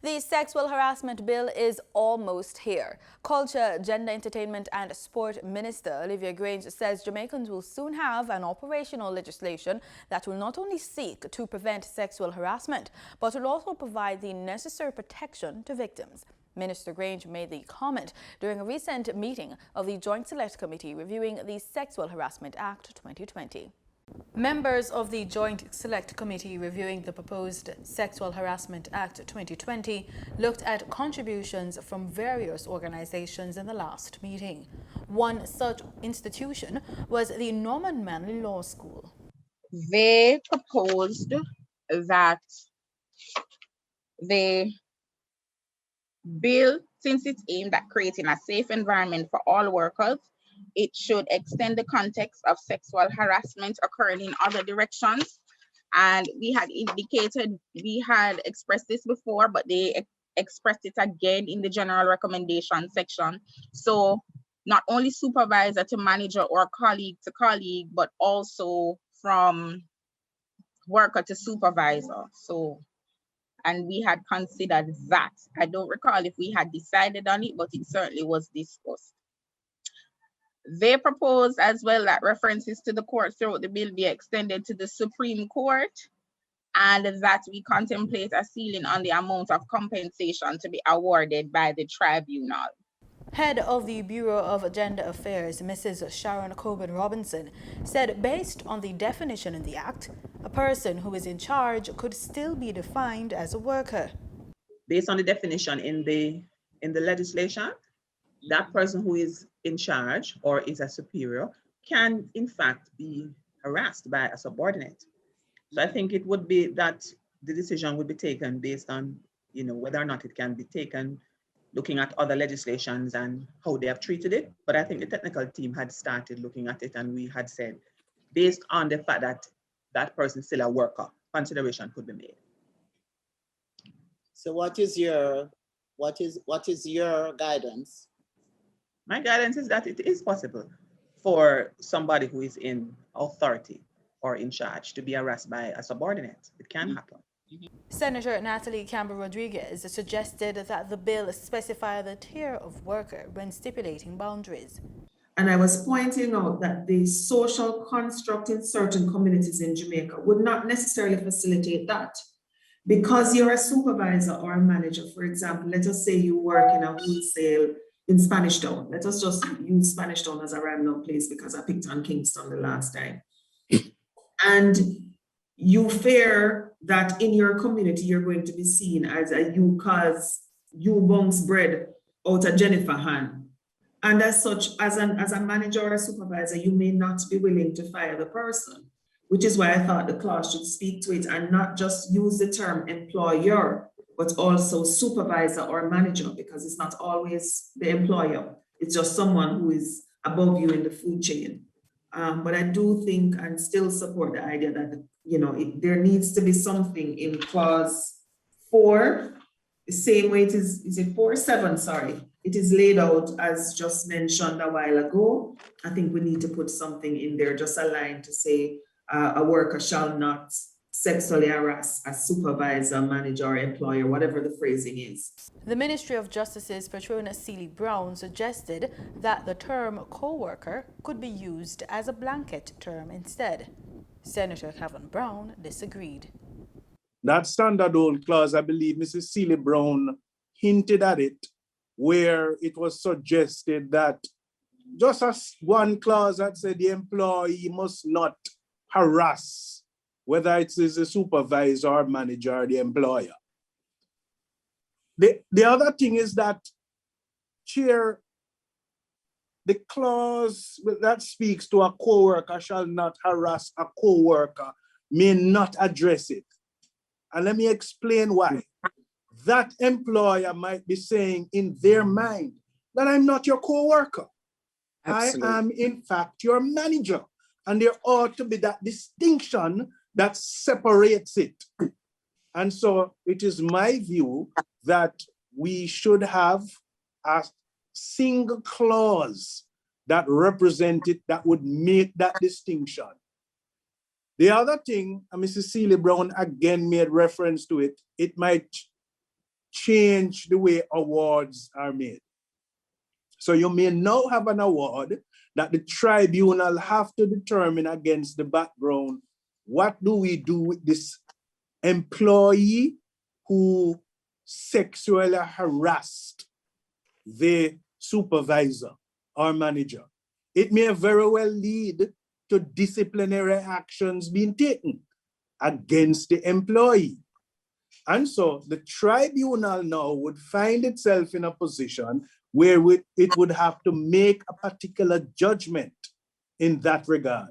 The sexual harassment bill is almost here. Culture, Gender, Entertainment and Sport Minister Olivia Grange says Jamaicans will soon have an operational legislation that will not only seek to prevent sexual harassment, but will also provide the necessary protection to victims. Minister Grange made the comment during a recent meeting of the Joint Select Committee reviewing the Sexual Harassment Act 2020. Members of the Joint Select Committee reviewing the proposed Sexual Harassment Act 2020 looked at contributions from various organizations in the last meeting. One such institution was the Norman Manley Law School. They proposed that the bill, since it's aimed at creating a safe environment for all workers, it should extend the context of sexual harassment occurring in other directions. And we had indicated, we had expressed this before, but they expressed it again in the general recommendation section. So not only supervisor to manager or colleague to colleague, but also from worker to supervisor. So, and we had considered that. I don't recall if we had decided on it, but it certainly was discussed. They proposed as well that references to the court throughout the bill be extended to the Supreme Court, and that we contemplate a ceiling on the amount of compensation to be awarded by the tribunal. Head of the Bureau of Gender Affairs, Mrs. Sharon Coben Robinson, said based on the definition in the Act, a person who is in charge could still be defined as a worker. Based on the definition in the legislation, that person who is in charge or is a superior can in fact be harassed by a subordinate. So I think it would be that the decision would be taken based on, whether or not it can be taken, looking at other legislations and how they have treated it. But I think the technical team had started looking at it, and we had said, based on the fact that that person is still a worker, consideration could be made. So what is your guidance? My guidance is that it is possible for somebody who is in authority or in charge to be harassed by a subordinate. It can happen. Senator Natalie Campbell-Rodriguez suggested that the bill specify the tier of worker when stipulating boundaries. And I was pointing out that the social construct in certain communities in Jamaica would not necessarily facilitate that. Because you're a supervisor or a manager, for example, let us say you work in a wholesale in Spanish Town. Let us just use Spanish Town as a random place because I picked on Kingston the last time. And you fear that in your community, you're going to be seen as a you cause you bunks bread out of Jennifer hand. And as such, as a manager or a supervisor, you may not be willing to fire the person, which is why I thought the clause should speak to it and not just use the term employer, but also supervisor or manager, because it's not always the employer. It's just someone who is above you in the food chain. But I do think and still support the idea that, there needs to be something in clause 4, the same way it is it 4-7, sorry. It is laid out as just mentioned a while ago. I think we need to put something in there, just a line to say a worker shall not sexually harass a supervisor, manager, or employer, whatever the phrasing is. The Ministry of Justice's Patrona Seeley-Brown suggested that the term co-worker could be used as a blanket term instead. Senator Kevin Brown disagreed. That standalone clause, I believe Mrs. Seeley-Brown hinted at it, where it was suggested that just as one clause that said the employee must not harass, whether it is a supervisor or manager or the employer. The other thing is that, Chair, the clause that speaks to a co-worker shall not harass a co-worker may not address it. And let me explain why. That employer might be saying in their mind that I'm not your co-worker. I am, in fact, your manager. And there ought to be that distinction that separates it. And so it is my view that we should have a single clause that represents it, that would make that distinction. The other thing, and Mrs. Seeley-Brown again made reference to it, it might change the way awards are made. So you may now have an award that the tribunal have to determine against the background, what do we do with this employee who sexually harassed the supervisor or manager? It may very well lead to disciplinary actions being taken against the employee. And so the tribunal now would find itself in a position where it would have to make a particular judgment in that regard.